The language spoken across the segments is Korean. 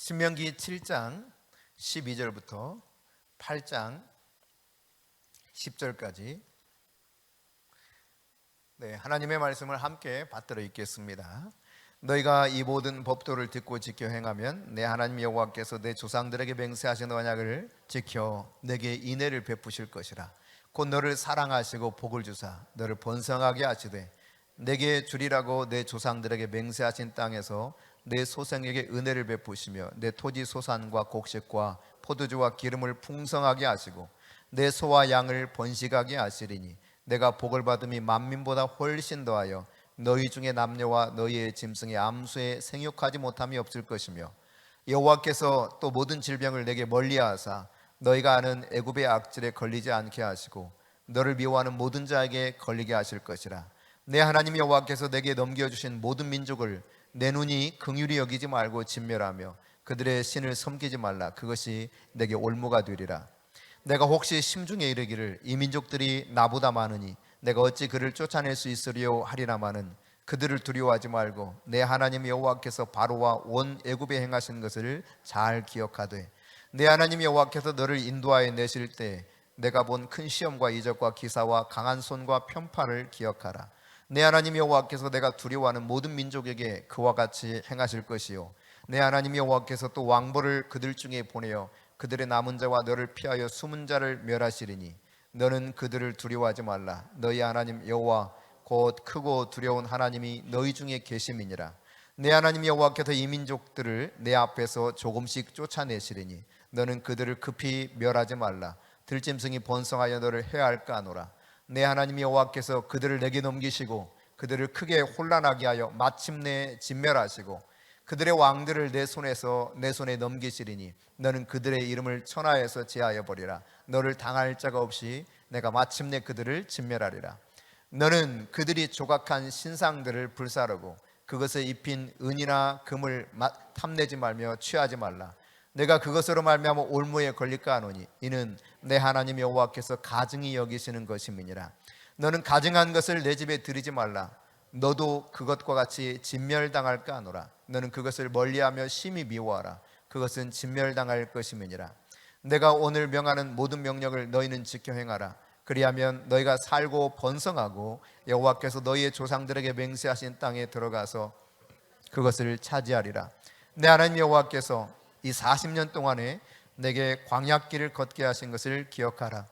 신명기 7장 12절부터 8장 10절까지 하나님의 말씀을 함께 받들어 읽겠습니다. 너희가 이 모든 법도를 듣고 지켜 행하면 내 하나님 여호와께서 내 조상들에게 맹세하신 언약을 지켜 내게 인애를 베푸실 것이라. 곧 너를 사랑하시고 복을 주사 너를 번성하게 하시되 내게 주리라고 내 조상들에게 맹세하신 땅에서 내 소생에게 은혜를 베푸시며 내 토지 소산과 곡식과 포도주와 기름을 풍성하게 하시고 내 소와 양을 번식하게 하시리니 내가 복을 받음이 만민보다 훨씬 더하여 너희 중에 남녀와 너희의 짐승의 암수에 생육하지 못함이 없을 것이며 여호와께서 또 모든 질병을 내게 멀리하사 너희가 아는 애굽의 악질에 걸리지 않게 하시고 너를 미워하는 모든 자에게 걸리게 하실 것이라. 내 하나님 여호와께서 내게 넘겨주신 모든 민족을 내 눈이 긍휼히 여기지 말고 진멸하며 그들의 신을 섬기지 말라. 그것이 내게 올무가 되리라. 내가 혹시 심중에 이르기를 이 민족들이 나보다 많으니 내가 어찌 그를 쫓아낼 수 있으리요 하리라마는 그들을 두려워하지 말고 내 하나님 여호와께서 바로와 온 애굽에 행하신 것을 잘 기억하되 내 하나님 여호와께서 너를 인도하여 내실 때 내가 본 큰 시험과 이적과 기사와 강한 손과 편파를 기억하라. 내 하나님 여호와께서 내가 두려워하는 모든 민족에게 그와 같이 행하실 것이요 내 하나님 여호와께서 또 왕벌을 그들 중에 보내어 그들의 남은 자와 너를 피하여 숨은 자를 멸하시리니 너는 그들을 두려워하지 말라. 너희 하나님 여호와 곧 크고 두려운 하나님이 너희 중에 계심이니라. 내 하나님 여호와께서 이 민족들을 내 앞에서 조금씩 쫓아내시리니 너는 그들을 급히 멸하지 말라. 들짐승이 번성하여 너를 해할까 하노라. 내 하나님 여호와께서 그들을 내게 넘기시고 그들을 크게 혼란하게 하여 마침내 진멸하시고 그들의 왕들을 내 손에 넘기시리니 너는 그들의 이름을 천하에서 제하여 버리라. 너를 당할 자가 없이 내가 마침내 그들을 진멸하리라. 너는 그들이 조각한 신상들을 불사르고 그것에 입힌 은이나 금을 탐내지 말며 취하지 말라. 내가 그것으로 말미암아 올무에 걸릴까 하노니 이는 내 하나님 여호와께서 가증히 여기시는 것임이니라. 너는 가증한 것을 내 집에 들이지 말라. 너도 그것과 같이 진멸당할까 하노라. 너는 그것을 멀리하며 심히 미워하라. 그것은 진멸당할 것임이니라. 내가 오늘 명하는 모든 명령을 너희는 지켜 행하라. 그리하면 너희가 살고 번성하고 여호와께서 너희의 조상들에게 맹세하신 땅에 들어가서 그것을 차지하리라. 내 하나님 여호와께서 이 40년 동안에 내게 광야길을 걷게 하신 것을 기억하라.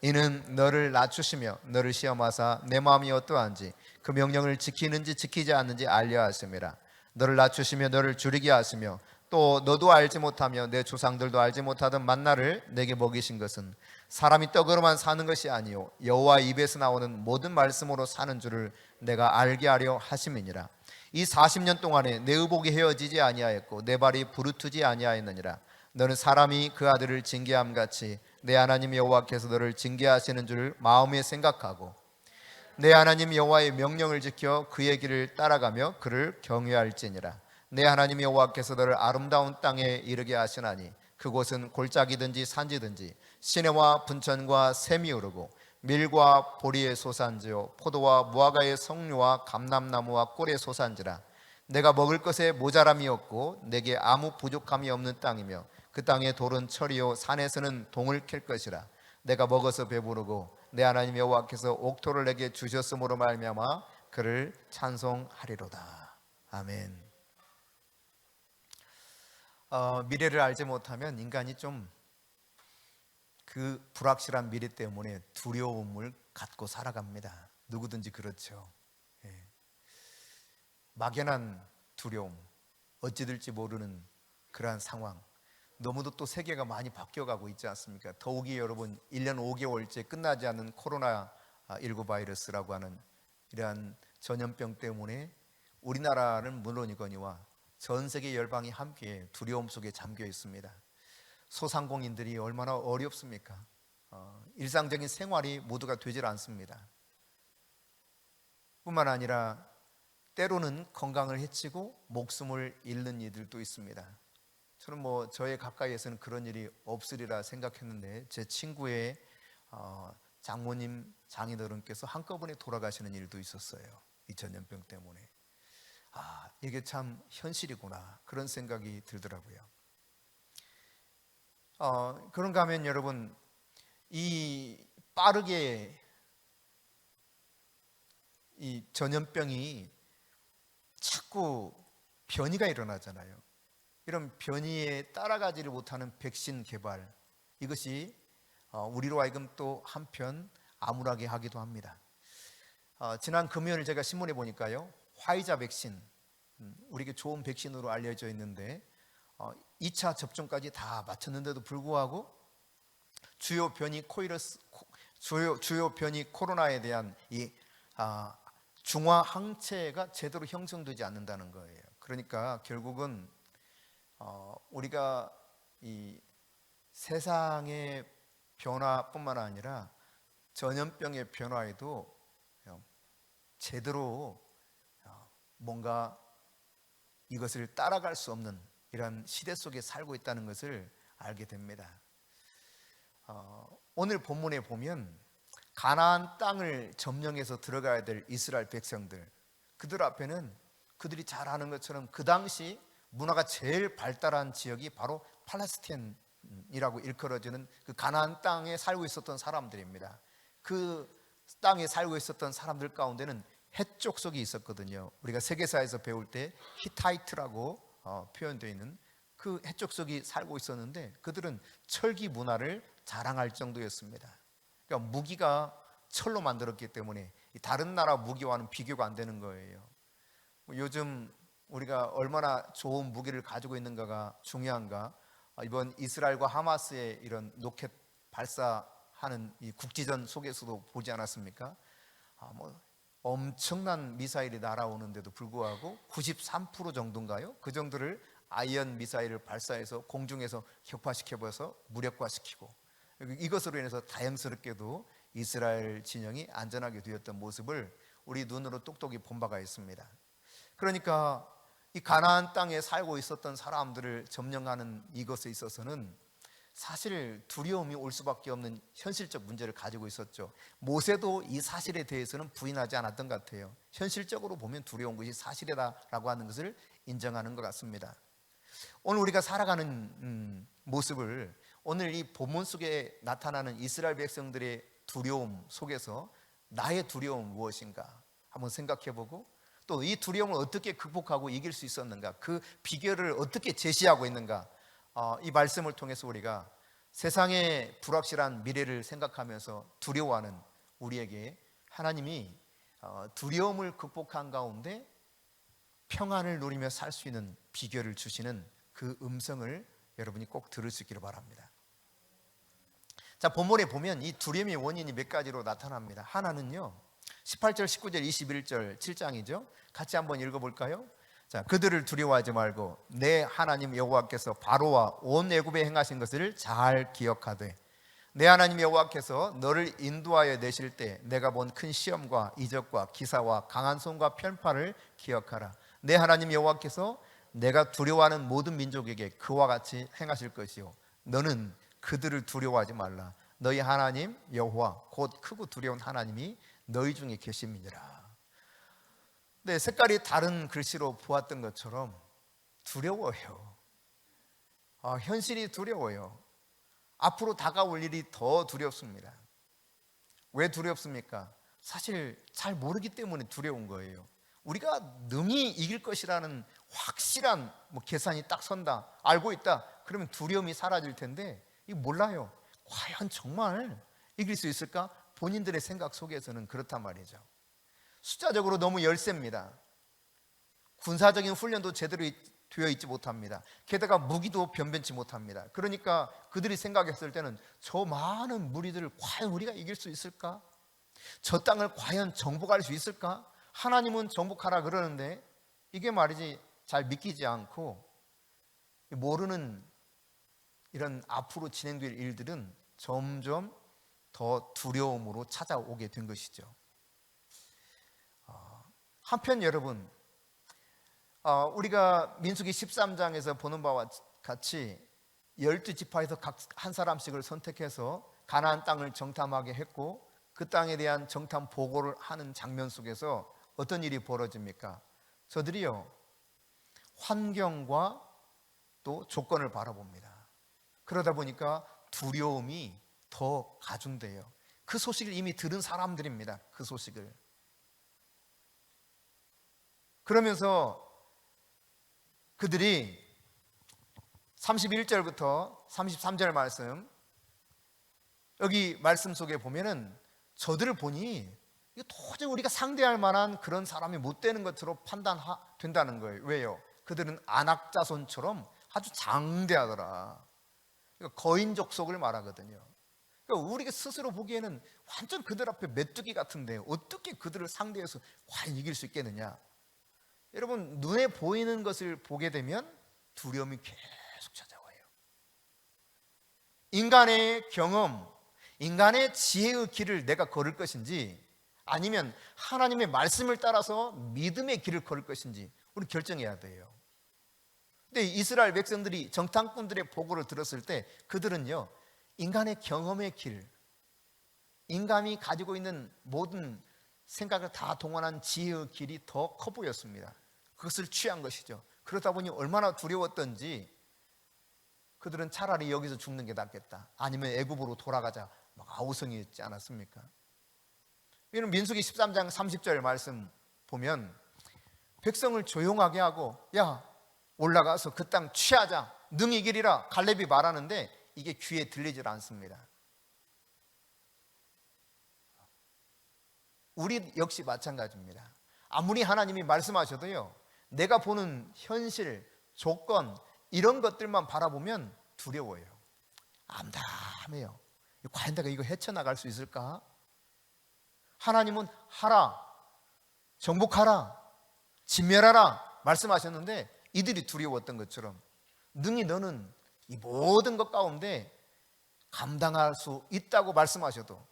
이는 너를 낮추시며 너를 시험하사 내 마음이 어떠한지 그 명령을 지키는지 지키지 않는지 알려 하심이라. 너를 낮추시며 너를 줄이게 하시며 또 너도 알지 못하며 내 조상들도 알지 못하던 만나를 내게 먹이신 것은 사람이 떡으로만 사는 것이 아니요 여호와 입에서 나오는 모든 말씀으로 사는 줄을 내가 알게 하려 하심이니라. 이 40년 동안에 내 의복이 헤어지지 아니하였고 내 발이 부르트지 아니하였느니라. 너는 사람이 그 아들을 징계함 같이 내 하나님 여호와께서 너를 징계하시는 줄을 마음에 생각하고 내 하나님 여호와의 명령을 지켜 그의 길을 따라가며 그를 경외할지니라. 내 하나님 여호와께서 너를 아름다운 땅에 이르게 하시나니 그곳은 골짜기든지 산지든지 시내와 분천과 샘이 흐르고 밀과 보리의 소산지요 포도와 무화과의 석류와 감람나무와 꿀의 소산지라. 내가 먹을 것에 모자람이 없고 내게 아무 부족함이 없는 땅이며 그 땅의 돌은 철이요 산에서는 동을 캘 것이라. 내가 먹어서 배부르고 내 하나님 여호와께서 옥토를 내게 주셨으므로 말미암아 그를 찬송하리로다. 아멘. 미래를 알지 못하면 인간이 좀 그 불확실한 미래 때문에 두려움을 갖고 살아갑니다. 누구든지 그렇죠. 막연한 두려움, 어찌 될지 모르는 그러한 상황. 너무도 또 세계가 많이 바뀌어가고 있지 않습니까? 더욱이 여러분 1년 5개월째 끝나지 않는 코로나19 바이러스라고 하는 이러한 전염병 때문에 우리나라는 물론이거니와 전 세계 열방이 함께 두려움 속에 잠겨 있습니다. 소상공인들이 얼마나 어렵습니까? 일상적인 생활이 모두가 되질 않습니다. 뿐만 아니라 때로는 건강을 해치고 목숨을 잃는 이들도 있습니다. 저는 저의 가까이에서는 그런 일이 없으리라 생각했는데 제 친구의 장모님, 장인어른께서 한꺼번에 돌아가시는 일도 있었어요. 이 전염병 때문에. 이게 참 현실이구나 그런 생각이 들더라고요. 그런가 하면 여러분, 이 빠르게 이 전염병이 자꾸 변이가 일어나잖아요. 이런 변이에 따라가지를 못하는 백신 개발, 이것이 우리로 하여금 또 한편 암울하게 하기도 합니다. 지난 금요일 제가 신문에 보니까요, 화이자 백신, 우리에게 좋은 백신으로 알려져 있는데 2차 접종까지 다 마쳤는데도 불구하고 주요 변이 코로나에 대한 이 중화 항체가 제대로 형성되지 않는다는 거예요. 그러니까 결국은 우리가 이 세상의 변화뿐만 아니라 전염병의 변화에도 제대로 뭔가 이것을 따라갈 수 없는 이런 시대 속에 살고 있다는 것을 알게 됩니다. 오늘 본문에 보면 가나안 땅을 점령해서 들어가야 될 이스라엘 백성들, 그들 앞에는 그들이 잘 아는 것처럼 그 당시 문화가 제일 발달한 지역이 바로 팔레스타인이라고 일컬어지는 그 가나안 땅에 살고 있었던 사람들입니다. 그 땅에 살고 있었던 사람들 가운데는 헷족속이 있었거든요. 우리가 세계사에서 배울 때 히타이트라고 표현되어 있는 그 헷족속이 살고 있었는데, 그들은 철기 문화를 자랑할 정도였습니다. 그러니까 무기가 철로 만들었기 때문에 다른 나라 무기와는 비교가 안 되는 거예요. 요즘 우리가 얼마나 좋은 무기를 가지고 있는가가 중요한가? 이번 이스라엘과 하마스의 이런 로켓 발사하는 이 국지전 속에서도 보지 않았습니까? 엄청난 미사일이 날아오는데도 불구하고 93% 정도인가요? 그 정도를 아이언 미사일을 발사해서 공중에서 격파시켜버려서 무력화시키고, 이것으로 인해서 다행스럽게도 이스라엘 진영이 안전하게 되었던 모습을 우리 눈으로 똑똑히 본 바가 있습니다. 그러니까 이 가나안 땅에 살고 있었던 사람들을 점령하는 이것에 있어서는 사실 두려움이 올 수밖에 없는 현실적 문제를 가지고 있었죠. 모세도 이 사실에 대해서는 부인하지 않았던 것 같아요. 현실적으로 보면 두려운 것이 사실이다라고 하는 것을 인정하는 것 같습니다. 오늘 우리가 살아가는 모습을, 오늘 이 본문 속에 나타나는 이스라엘 백성들의 두려움 속에서 나의 두려움은 무엇인가 한번 생각해보고, 또 이 두려움을 어떻게 극복하고 이길 수 있었는가, 그 비결을 어떻게 제시하고 있는가, 이 말씀을 통해서 우리가 세상의 불확실한 미래를 생각하면서 두려워하는 우리에게 하나님이 두려움을 극복한 가운데 평안을 누리며 살 수 있는 비결을 주시는 그 음성을 여러분이 꼭 들을 수 있기를 바랍니다. 자, 본문에 보면 이 두려움의 원인이 몇 가지로 나타납니다. 하나는요, 18절, 19절, 21절 7장이죠. 같이 한번 읽어볼까요? 자, 그들을 두려워하지 말고 내 하나님 여호와께서 바로와 온 애굽에 행하신 것을 잘 기억하되, 내 하나님 여호와께서 너를 인도하여 내실 때 내가 본 큰 시험과 이적과 기사와 강한 손과 편파를 기억하라. 내 하나님 여호와께서 내가 두려워하는 모든 민족에게 그와 같이 행하실 것이요, 너는 그들을 두려워하지 말라. 너희 하나님 여호와 곧 크고 두려운 하나님이 너희 중에 계심이니라. 네, 색깔이 다른 글씨로 보았던 것처럼 두려워요. 현실이 두려워요. 앞으로 다가올 일이 더 두렵습니다. 왜 두렵습니까? 사실 잘 모르기 때문에 두려운 거예요. 우리가 능히 이길 것이라는 확실한 계산이 딱 선다, 알고 있다, 그러면 두려움이 사라질 텐데, 이거 몰라요. 과연 정말 이길 수 있을까? 본인들의 생각 속에서는 그렇단 말이죠. 숫자적으로 너무 열세입니다. 군사적인 훈련도 제대로 되어 있지 못합니다. 게다가 무기도 변변치 못합니다. 그러니까 그들이 생각했을 때는 저 많은 무리들을 과연 우리가 이길 수 있을까? 저 땅을 과연 정복할 수 있을까? 하나님은 정복하라 그러는데 이게 말이지 잘 믿기지 않고, 모르는 이런 앞으로 진행될 일들은 점점 더 두려움으로 찾아오게 된 것이죠. 한편 여러분, 우리가 민수기 13장에서 보는 바와 같이 12지파에서 각 한 사람씩을 선택해서 가나안 땅을 정탐하게 했고, 그 땅에 대한 정탐 보고를 하는 장면 속에서 어떤 일이 벌어집니까? 저들이요, 환경과 또 조건을 바라봅니다. 그러다 보니까 두려움이 더 가중돼요. 그 소식을 이미 들은 사람들입니다. 그 소식을. 그러면서 그들이 31절부터 33절 말씀, 여기 말씀 속에 보면은 저들을 보니 이거 도저히 우리가 상대할 만한 그런 사람이 못 되는 것으로 판단된다는 거예요. 왜요? 그들은 안악자손처럼 아주 장대하더라. 그러니까 거인족 속을 말하거든요. 그러니까 우리가 스스로 보기에는 완전 그들 앞에 메뚜기 같은데 어떻게 그들을 상대해서 과연 이길 수 있겠느냐? 여러분, 눈에 보이는 것을 보게 되면 두려움이 계속 찾아와요. 인간의 경험, 인간의 지혜의 길을 내가 걸을 것인지, 아니면 하나님의 말씀을 따라서 믿음의 길을 걸을 것인지 우리 결정해야 돼요. 근데 이스라엘 백성들이 정탐꾼들의 보고를 들었을 때 그들은요, 인간의 경험의 길, 인간이 가지고 있는 모든 생각을 다 동원한 지혜의 길이 더 커 보였습니다. 그것을 취한 것이죠. 그러다 보니 얼마나 두려웠던지 그들은 차라리 여기서 죽는 게 낫겠다, 아니면 애굽으로 돌아가자, 막 아우성이었지 않았습니까? 이런 민수기 13장 30절 말씀 보면 백성을 조용하게 하고, 야, 올라가서 그 땅 취하자, 능히 이기리라 갈렙이 말하는데 이게 귀에 들리질 않습니다. 우리 역시 마찬가지입니다. 아무리 하나님이 말씀하셔도요, 내가 보는 현실, 조건, 이런 것들만 바라보면 두려워요. 암담해요. 과연 내가 이거 헤쳐나갈 수 있을까? 하나님은 하라, 정복하라, 진멸하라 말씀하셨는데 이들이 두려웠던 것처럼 능히 너는 이 모든 것 가운데 감당할 수 있다고 말씀하셔도,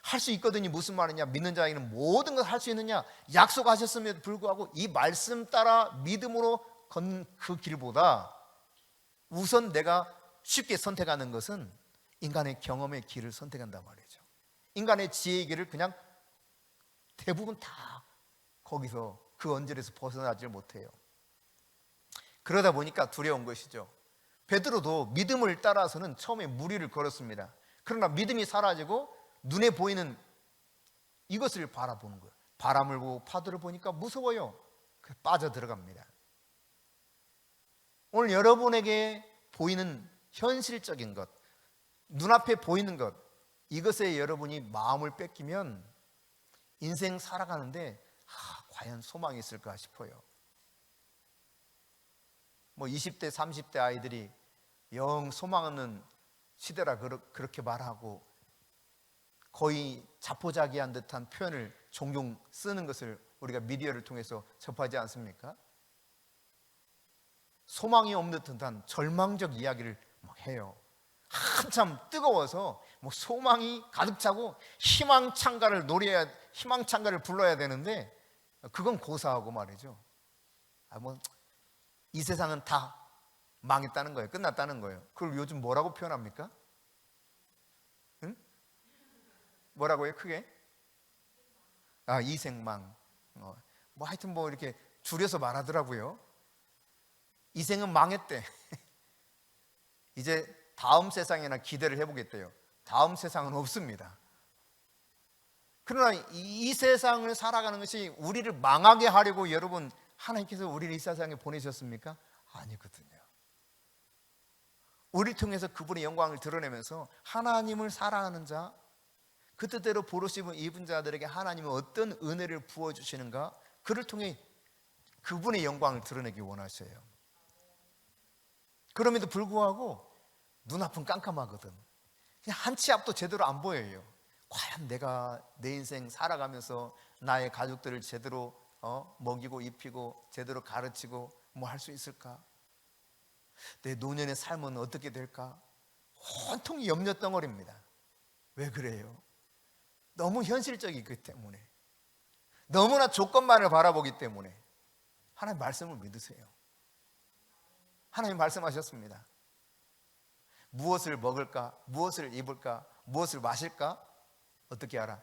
할 수 있거든요. 무슨 말이냐? 믿는 자에게는 모든 걸 할 수 있느냐? 약속하셨음에도 불구하고 이 말씀 따라 믿음으로 건 그 길보다 우선 내가 쉽게 선택하는 것은 인간의 경험의 길을 선택한단 말이죠. 인간의 지혜의 길을 그냥 대부분 다 거기서 그 언저리에서 벗어나질 못해요. 그러다 보니까 두려운 것이죠. 베드로도 믿음을 따라서는 처음에 무리를 걸었습니다. 그러나 믿음이 사라지고 눈에 보이는 이것을 바라보는 거예요. 바람을 보고 파도를 보니까 무서워요. 빠져 들어갑니다. 오늘 여러분에게 보이는 현실적인 것, 눈앞에 보이는 것, 이것에 여러분이 마음을 뺏기면 인생 살아가는데 과연 소망이 있을까 싶어요. 20대, 30대 아이들이 영 소망 없는 시대라 그렇게 말하고 거의 자포자기한 듯한 표현을 종종 쓰는 것을 우리가 미디어를 통해서 접하지 않습니까? 소망이 없는 듯한 절망적 이야기를 해요. 한참 뜨거워서 소망이 가득 차고 희망찬가를 불러야 되는데 그건 고사하고 말이죠. 이 세상은 다 망했다는 거예요. 끝났다는 거예요. 그걸 요즘 뭐라고 표현합니까? 응? 뭐라고요? 크게? 이생망. 하여튼 이렇게 줄여서 말하더라고요. 이 생은 망했대. 이제 다음 세상이나 기대를 해보겠대요. 다음 세상은 없습니다. 그러나 이 세상을 살아가는 것이 우리를 망하게 하려고 여러분 하나님께서 우리를 이 세상에 보내셨습니까? 아니거든요. 우리를 통해서 그분의 영광을 드러내면서 하나님을 사랑하는 자, 그 뜻대로 부르심을 입은 자들에게 하나님은 어떤 은혜를 부어주시는가, 그를 통해 그분의 영광을 드러내기 원하셔요. 그럼에도 불구하고 눈앞은 깜깜하거든. 그냥 한 치 앞도 제대로 안 보여요. 과연 내가 내 인생 살아가면서 나의 가족들을 제대로 먹이고 입히고 제대로 가르치고 할 수 있을까? 내 노년의 삶은 어떻게 될까? 온통 염려 덩어리입니다. 왜 그래요? 너무 현실적이기 때문에, 너무나 조건만을 바라보기 때문에. 하나님 말씀을 믿으세요. 하나님 말씀하셨습니다. 무엇을 먹을까? 무엇을 입을까? 무엇을 마실까? 어떻게 알아?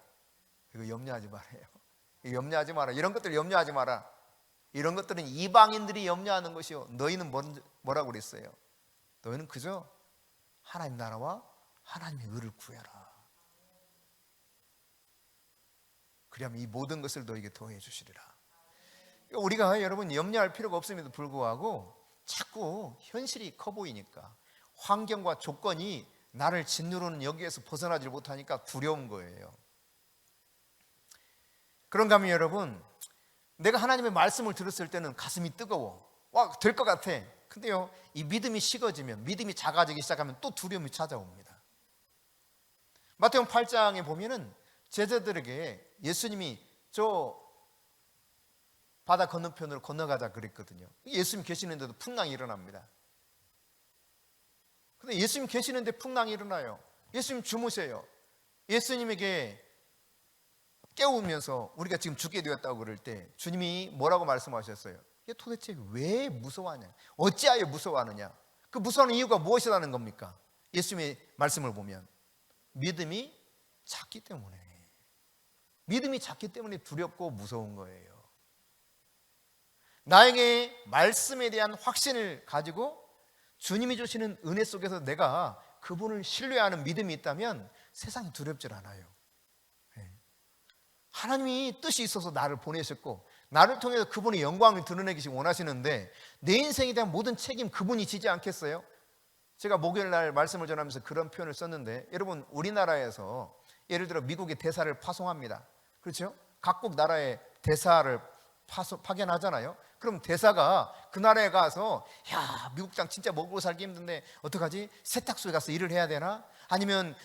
이거 염려하지 말아요. 이거 염려하지 마라. 이런 것들 염려하지 마라. 이런 것들은 이방인들이 염려하는 것이요, 너희는 뭐라고 그랬어요? 너희는 그저 하나님 나라와 하나님의 의를 구해라. 그리하면 이 모든 것을 너에게 더해 주시리라. 우리가 여러분 염려할 필요가 없음에도 불구하고 자꾸 현실이 커 보이니까, 환경과 조건이 나를 짓누르는 여기에서 벗어나지 못하니까 두려운 거예요. 그런가 하면 여러분, 내가 하나님의 말씀을 들었을 때는 가슴이 뜨거워. 와, 될 것 같아. 근데요, 이 믿음이 식어지면, 믿음이 작아지기 시작하면 또 두려움이 찾아옵니다. 마태복음 8장에 보면은 제자들에게 예수님이 저 바다 건너편으로 건너가자 그랬거든요. 예수님 계시는데도 풍랑이 일어납니다. 근데 예수님 계시는데 풍랑이 일어나요. 예수님 주무세요. 예수님에게 깨우면서 우리가 지금 죽게 되었다고 그럴 때 주님이 뭐라고 말씀하셨어요? 이게 도대체 왜 무서워하냐? 어찌하여 무서워하느냐? 그 무서워하는 이유가 무엇이라는 겁니까? 예수님의 말씀을 보면 믿음이 작기 때문에, 믿음이 작기 때문에 두렵고 무서운 거예요. 나에게 말씀에 대한 확신을 가지고 주님이 주시는 은혜 속에서 내가 그분을 신뢰하는 믿음이 있다면 세상이 두렵질 않아요. 하나님이 뜻이 있어서 나를 보내셨고 나를 통해서 그분의 영광을 드러내기 원하시는데 내 인생에 대한 모든 책임 그분이 지지 않겠어요? 제가 목요일 날 말씀을 전하면서 그런 표현을 썼는데, 여러분 우리나라에서 예를 들어 미국의 대사를 파송합니다. 그렇죠? 각국 나라의 대사를 파견하잖아요. 그럼 대사가 그 나라에 가서 야, 미국 장 진짜 먹고 살기 힘든데 어떡하지? 세탁소에 가서 일을 해야 되나? 아니면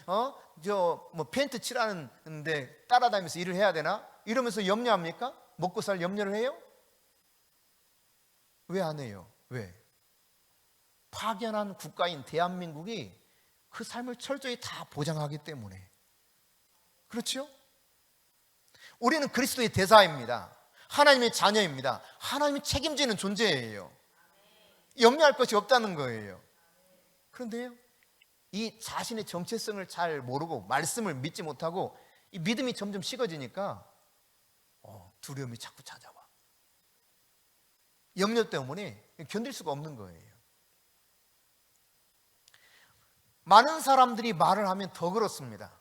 펜트 칠하는데 따라다니면서 일을 해야 되나? 이러면서 염려합니까? 먹고 살 염려를 해요? 왜 안 해요? 왜? 파견한 국가인 대한민국이 그 삶을 철저히 다 보장하기 때문에. 그렇죠? 우리는 그리스도의 대사입니다. 하나님의 자녀입니다. 하나님이 책임지는 존재예요. 염려할 것이 없다는 거예요. 그런데요, 이 자신의 정체성을 잘 모르고 말씀을 믿지 못하고 이 믿음이 점점 식어지니까 두려움이 자꾸 찾아와. 염려 때문에 견딜 수가 없는 거예요. 많은 사람들이 말을 하면 더 그렇습니다.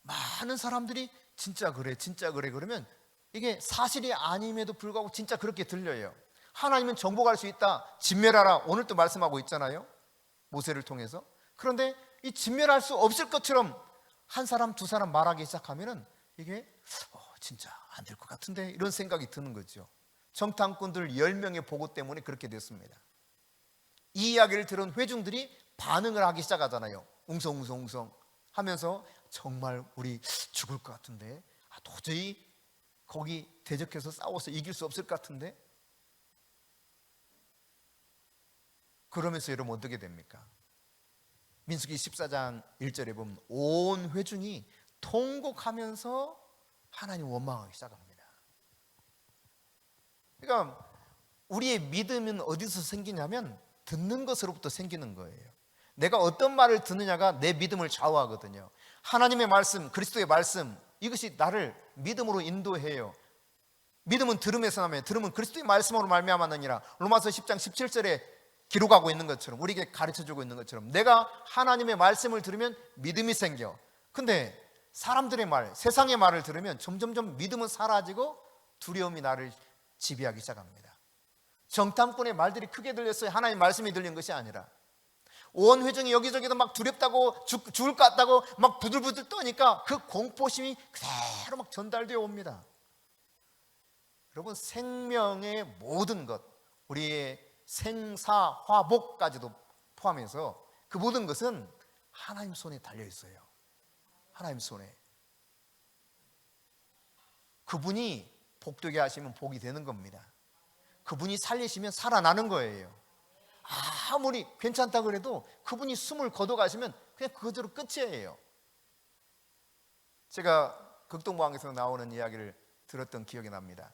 많은 사람들이 진짜 그래 진짜 그래 그러면 이게 사실이 아님에도 불구하고 진짜 그렇게 들려요. 하나님은 정복할 수 있다, 진멸하라, 오늘 또 말씀하고 있잖아요, 모세를 통해서. 그런데 이 진멸할 수 없을 것처럼 한 사람 두 사람 말하기 시작하면은 이게 진짜 안 될 것 같은데 이런 생각이 드는 거죠. 정탐꾼들 10명의 보고 때문에 그렇게 됐습니다. 이 이야기를 들은 회중들이 반응을 하기 시작하잖아요. 웅성웅성 하면서 정말 우리 죽을 것 같은데, 도저히 거기 대적해서 싸워서 이길 수 없을 것 같은데. 그러면서 여러분 어떻게 됩니까? 민수기 14장 1절에 보면 온 회중이 통곡하면서 하나님 원망하기 시작합니다. 그러니까 우리의 믿음은 어디서 생기냐면 듣는 것으로부터 생기는 거예요. 내가 어떤 말을 듣느냐가 내 믿음을 좌우하거든요. 하나님의 말씀, 그리스도의 말씀, 이것이 나를 믿음으로 인도해요. 믿음은 들음에서 나며 들음은 그리스도의 말씀으로 말미암았느니라. 로마서 10장 17절에 기록하고 있는 것처럼, 우리에게 가르쳐주고 있는 것처럼 내가 하나님의 말씀을 들으면 믿음이 생겨. 근데 사람들의 말, 세상의 말을 들으면 점점점 믿음은 사라지고 두려움이 나를 지배하기 시작합니다. 정탐꾼의 말들이 크게 들렸어요. 하나님의 말씀이 들린 것이 아니라 온 회중이 여기저기도 막 두렵다고 죽을 것 같다고 막 부들부들 떠니까 그 공포심이 그대로 막 전달되어 옵니다. 여러분, 생명의 모든 것, 우리의 생사화복까지도 포함해서 그 모든 것은 하나님 손에 달려 있어요. 하나님 손에. 그분이 복되게 하시면 복이 되는 겁니다. 그분이 살리시면 살아나는 거예요. 아무리 괜찮다 그래도 그분이 숨을 거둬가시면 그냥 그거대로 끝이에요. 제가 극동방에서 나오는 이야기를 들었던 기억이 납니다.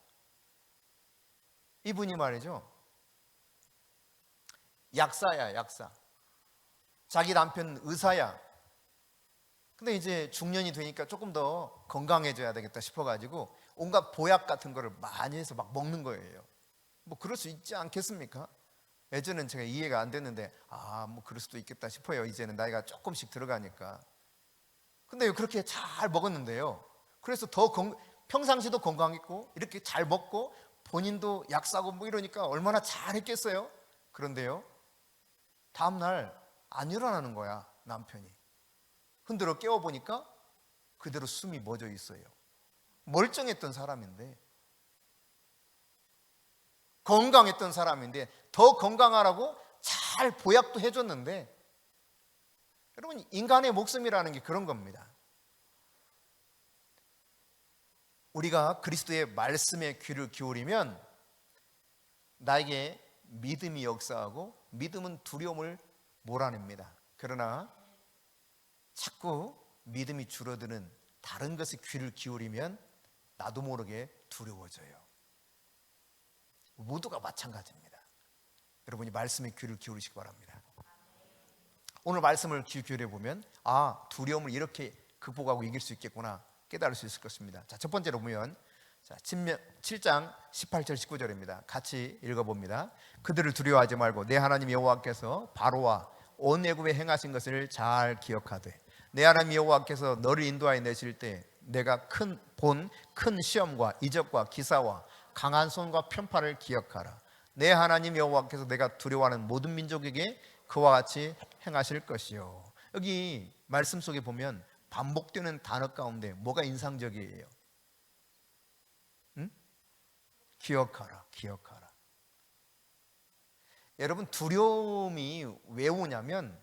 이분이 말이죠, 약사야, 약사. 자기 남편 의사야. 근데 이제 중년이 되니까 조금 더 건강해져야 되겠다 싶어가지고 온갖 보약 같은 거를 많이 해서 막 먹는 거예요. 뭐 그럴 수 있지 않겠습니까? 예전엔 제가 이해가 안 됐는데 뭐 그럴 수도 있겠다 싶어요. 이제는 나이가 조금씩 들어가니까. 근데 그렇게 잘 먹었는데요, 그래서 평상시도 건강했고 이렇게 잘 먹고 본인도 약 사고 뭐 이러니까 얼마나 잘했겠어요. 그런데요, 다음날 안 일어나는 거야. 남편이 흔들어 깨워보니까 그대로 숨이 멎어 있어요. 멀쩡했던 사람인데, 건강했던 사람인데, 더 건강하라고 잘 보약도 해줬는데, 여러분, 인간의 목숨이라는 게 그런 겁니다. 우리가 그리스도의 말씀에 귀를 기울이면 나에게 믿음이 역사하고 믿음은 두려움을 몰아냅니다. 그러나 자꾸 믿음이 줄어드는 다른 것에 귀를 기울이면 나도 모르게 두려워져요. 모두가 마찬가지입니다. 여러분이 말씀에 귀를 기울이시기 바랍니다. 오늘 말씀을 귀 기울여 보면 두려움을 이렇게 극복하고 이길 수 있겠구나 깨달을 수 있을 것입니다. 자, 첫 번째로 보면 7장 18절 19절입니다. 같이 읽어봅니다. 그들을 두려워하지 말고 내 하나님 여호와께서 바로와 온 애굽에 행하신 것을 잘 기억하되 내 하나님 여호와께서 너를 인도하여 내실 때 내가 큰 시험과 이적과 기사와 강한 손과 편파를 기억하라. 내 하나님 여호와께서 내가 두려워하는 모든 민족에게 그와 같이 행하실 것이요. 여기 말씀 속에 보면 반복되는 단어 가운데 뭐가 인상적이에요? 기억하라, 기억하라. 여러분, 두려움이 왜 오냐면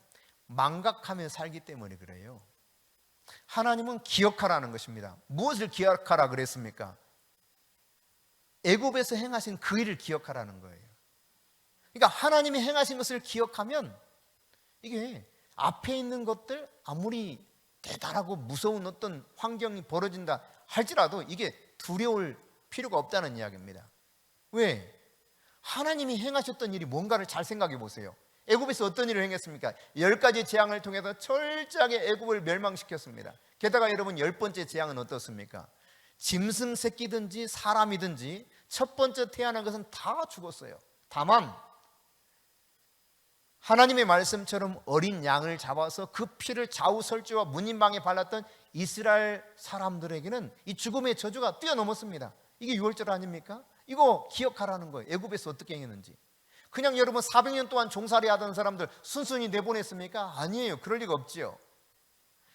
망각하며 살기 때문에 그래요. 하나님은 기억하라는 것입니다. 무엇을 기억하라 그랬습니까? 애굽에서 행하신 그 일을 기억하라는 거예요. 그러니까 하나님이 행하신 것을 기억하면 이게 앞에 있는 것들 아무리 대단하고 무서운 어떤 환경이 벌어진다 할지라도 이게 두려울 필요가 없다는 이야기입니다. 왜? 하나님이 행하셨던 일이 뭔가를 잘 생각해 보세요. 애굽에서 어떤 일을 행했습니까? 10가지 재앙을 통해서 철저하게 애굽을 멸망시켰습니다. 게다가 여러분 10번째 재앙은 어떻습니까? 짐승 새끼든지 사람이든지 첫 번째 태어난 것은 다 죽었어요. 다만 하나님의 말씀처럼 어린 양을 잡아서 그 피를 좌우설주와 문인방에 발랐던 이스라엘 사람들에게는 이 죽음의 저주가 뛰어넘었습니다. 이게 6월절 아닙니까? 이거 기억하라는 거예요. 애굽에서 어떻게 행했는지. 그냥 여러분 400년 동안 종살이 하던 사람들 순순히 내보냈습니까? 아니에요. 그럴 리가 없지요.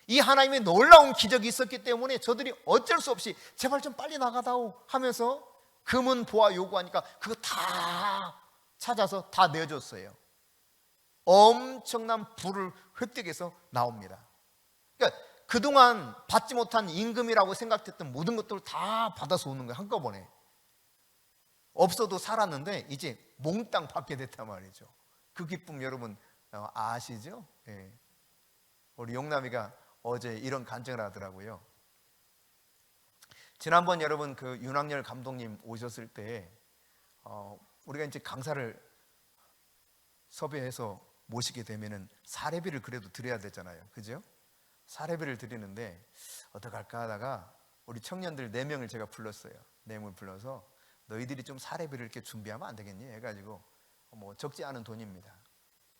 이 하나님의 놀라운 기적이 있었기 때문에 저들이 어쩔 수 없이 제발 좀 빨리 나가다오 하면서 금은 보아 요구하니까 그거 다 찾아서 다 내줬어요. 엄청난 부를 획득해서 나옵니다. 그러니까 그동안 받지 못한 임금이라고 생각했던 모든 것들을 다 받아서 오는 거예요. 한꺼번에. 없어도 살았는데 이제 몽땅 받게 됐단 말이죠. 그 기쁨 여러분 아시죠? 예. 우리 용남이가 어제 이런 간증을 하더라고요. 지난번 여러분 그 윤학열 감독님 오셨을 때 우리가 이제 강사를 섭외해서 모시게 되면은 사례비를 그래도 드려야 되잖아요. 그죠? 사례비를 드리는데 어떡할까 하다가 우리 청년들 4명을 제가 불렀어요. 4명을 불러서 너희들이 좀 사례비를 이렇게 준비하면 안 되겠니? 해가지고 뭐 적지 않은 돈입니다.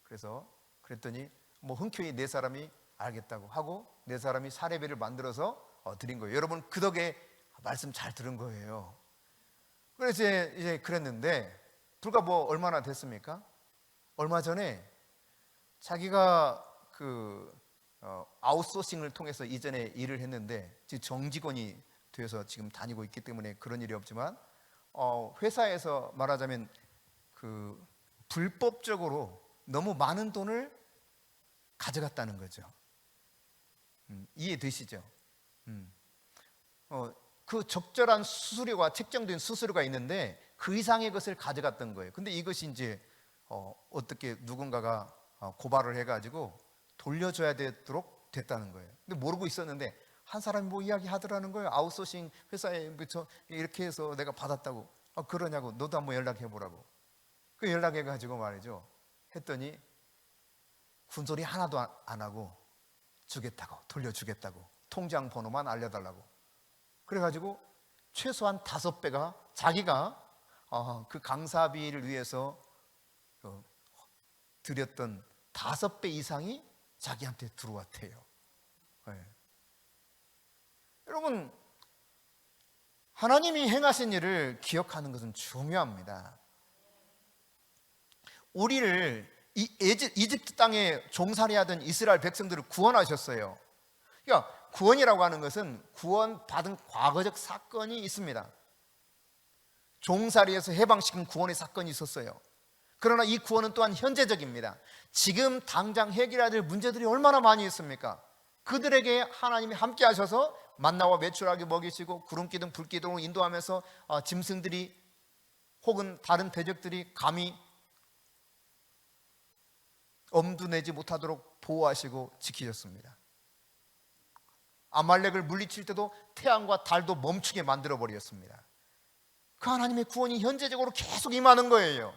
그래서 그랬더니 뭐 흔쾌히 4사람이 알겠다고 하고 4사람이 사례비를 만들어서 드린 거예요. 여러분 그 덕에 말씀 잘 들은 거예요. 그래서 이제 그랬는데 불과 뭐 얼마나 됐습니까? 얼마 전에 자기가 그 아웃소싱을 통해서 이전에 일을 했는데 지금 정직원이 되어서 지금 다니고 있기 때문에 그런 일이 없지만 회사에서 말하자면 그 불법적으로 너무 많은 돈을 가져갔다는 거죠. 이해되시죠? 그 적절한 수수료가 책정된 수수료가 있는데 그 이상의 것을 가져갔던 거예요. 근데 이것이 이제 어떻게 누군가가 고발을 해가지고 돌려줘야 되도록 됐다는 거예요. 근데 모르고 있었는데 한 사람이 뭐 이야기하더라는 거예요. 아웃소싱 회사에 이렇게 해서 내가 받았다고. 그러냐고. 너도 한번 연락해보라고. 그 연락해가지고 말이죠. 했더니 군소리 하나도 안 하고 주겠다고, 돌려주겠다고, 통장 번호만 알려달라고. 그래가지고 최소한 5배가 자기가 그 강사비를 위해서 드렸던 5배 이상이 자기한테 들어왔대요. 네. 여러분, 하나님이 행하신 일을 기억하는 것은 중요합니다. 우리를 이 이집트 땅에 종살이하던 이스라엘 백성들을 구원하셨어요. 그러니까 구원이라고 하는 것은 구원받은 과거적 사건이 있습니다. 종살이에서 해방시킨 구원의 사건이 있었어요. 그러나 이 구원은 또한 현재적입니다. 지금 당장 해결해야 될 문제들이 얼마나 많이 있습니까? 그들에게 하나님이 함께 하셔서 만나와 메추라기 먹이시고 구름기둥 불기둥으로 인도하면서 짐승들이 혹은 다른 대적들이 감히 엄두 내지 못하도록 보호하시고 지키셨습니다. 아말렉을 물리칠 때도 태양과 달도 멈추게 만들어 버렸습니다. 그 하나님의 구원이 현재적으로 계속 임하는 거예요.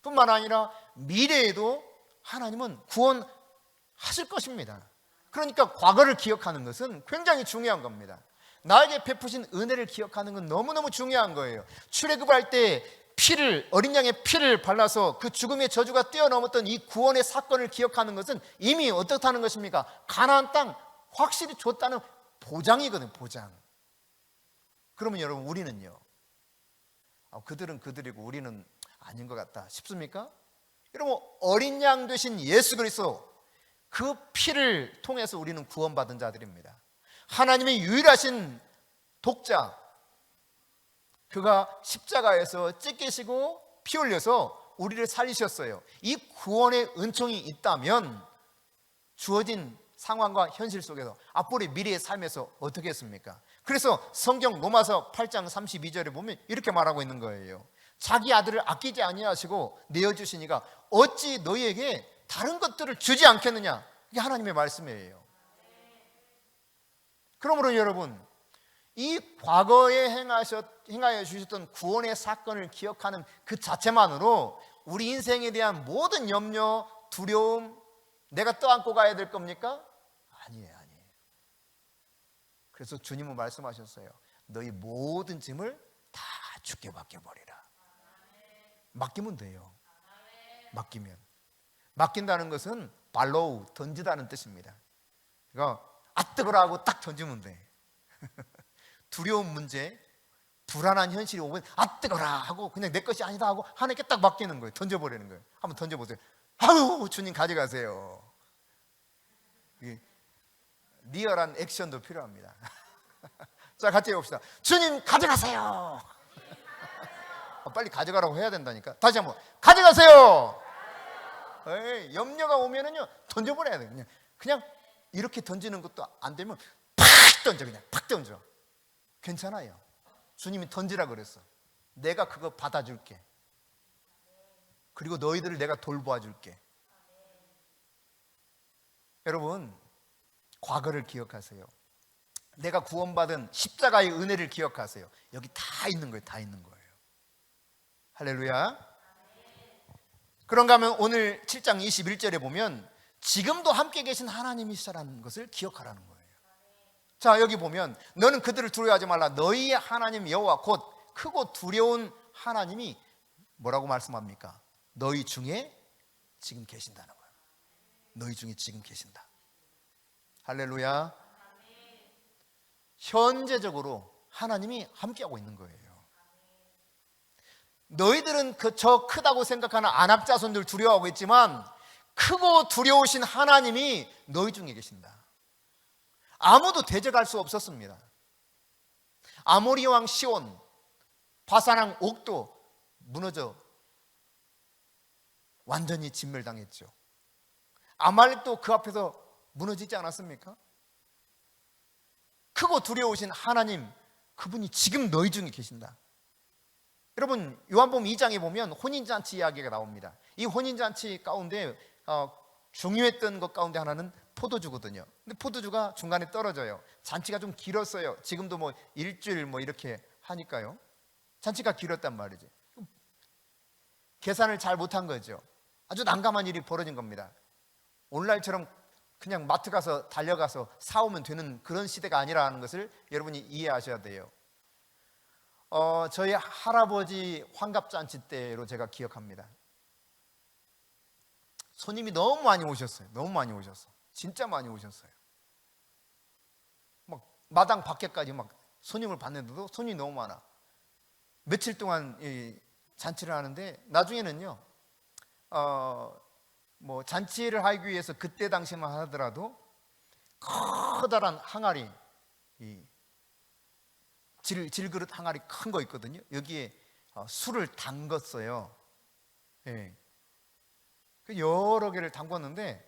뿐만 아니라 미래에도 하나님은 구원하실 것입니다. 그러니까 과거를 기억하는 것은 굉장히 중요한 겁니다. 나에게 베푸신 은혜를 기억하는 건 너무너무 중요한 거예요. 출애굽할 때 어린 양의 피를 발라서 그 죽음의 저주가 뛰어넘었던 이 구원의 사건을 기억하는 것은 이미 어떻다는 것입니까? 가나안 땅 확실히 줬다는 보장이거든요. 보장. 그러면 여러분, 우리는요, 그들은 그들이고 우리는 아닌 것 같다 싶습니까? 여러분, 어린 양 되신 예수 그리스도, 그 피를 통해서 우리는 구원받은 자들입니다. 하나님의 유일하신 독자, 그가 십자가에서 찢기시고 피 흘려서 우리를 살리셨어요. 이 구원의 은총이 있다면 주어진 상황과 현실 속에서 앞으로의 미래의 삶에서 어떻게 했습니까? 그래서 성경 로마서 8장 32절에 보면 이렇게 말하고 있는 거예요. 자기 아들을 아끼지 아니하시고 내어주시니가 어찌 너희에게 다른 것들을 주지 않겠느냐? 이게 하나님의 말씀이에요. 그러므로 여러분, 이 과거에 행하여 주셨던 구원의 사건을 기억하는 그 자체만으로 우리 인생에 대한 모든 염려, 두려움, 내가 떠안고 가야 될 겁니까? 아니에요. 그래서 주님은 말씀하셨어요. 너희 모든 짐을 다 주께 맡겨버리라. 맡기면 돼요. 맡긴다는 것은 발로우, 던지다는 뜻입니다. 그러니까 뜨거라 하고 딱 던지면 돼. 두려운 문제, 불안한 현실이 오면 뜨거라 하고 그냥 내 것이 아니다 하고 하나님께 딱 맡기는 거예요. 던져버리는 거예요. 한번 던져보세요. 아유, 주님 가져가세요. 리얼한 액션도 필요합니다. 자, 같이 해봅시다. 주님 가져가세요. 빨리 가져가라고 해야 된다니까. 다시 한번 가져가세요. 에이, 염려가 오면은요 던져버려야 돼요. 그냥 이렇게 던지는 것도 안 되면 팍 던져. 그냥 팍 던져. 괜찮아요. 주님이 던지라 그랬어. 내가 그거 받아줄게. 그리고 너희들을 내가 돌보아줄게. 여러분, 과거를 기억하세요. 내가 구원받은 십자가의 은혜를 기억하세요. 여기 다 있는 거예요. 다 있는 거예요. 할렐루야. 그런가 하면 오늘 7장 21절에 보면 지금도 함께 계신 하나님이시라는 것을 기억하라는 거예요. 자, 여기 보면 너는 그들을 두려워하지 말라. 너희의 하나님 여호와 곧 크고 두려운 하나님이 뭐라고 말씀합니까? 너희 중에 지금 계신다는 거예요. 너희 중에 지금 계신다. 할렐루야. 현재적으로 하나님이 함께하고 있는 거예요. 너희들은 저 크다고 생각하는 안압 자손들 두려워하고 있지만 크고 두려우신 하나님이 너희 중에 계신다. 아무도 대적할 수 없었습니다. 아모리 왕 시온, 바산 왕 옥도 무너져 완전히 진멸당했죠. 아말렉도 그 앞에서 무너지지 않았습니까? 크고 두려우신 하나님, 그분이 지금 너희 중에 계신다. 여러분, 요한복음 2장에 보면 혼인잔치 이야기가 나옵니다. 이 혼인잔치 가운데 중요했던 것 가운데 하나는 포도주거든요. 근데 포도주가 중간에 떨어져요. 잔치가 좀 길었어요. 지금도 뭐 일주일 뭐 이렇게 하니까요. 잔치가 길었단 말이지. 계산을 잘 못한 거죠. 아주 난감한 일이 벌어진 겁니다. 오늘날처럼 그냥 마트 가서 달려가서 사오면 되는 그런 시대가 아니라는 것을 여러분이 이해하셔야 돼요. 저희 할아버지 환갑잔치 때로 제가 기억합니다. 손님이 너무 많이 오셨어요. 너무 많이 오셨어. 진짜 많이 오셨어요. 막 마당 밖에까지 막 손님을 받는데도 손님이 너무 많아. 며칠 동안 이 잔치를 하는데 나중에는요, 뭐 잔치를 하기 위해서 그때 당시만 하더라도 커다란 항아리, 이 질그릇 항아리 큰 거 있거든요. 여기에 술을 담궜어요. 예. 여러 개를 담궜는데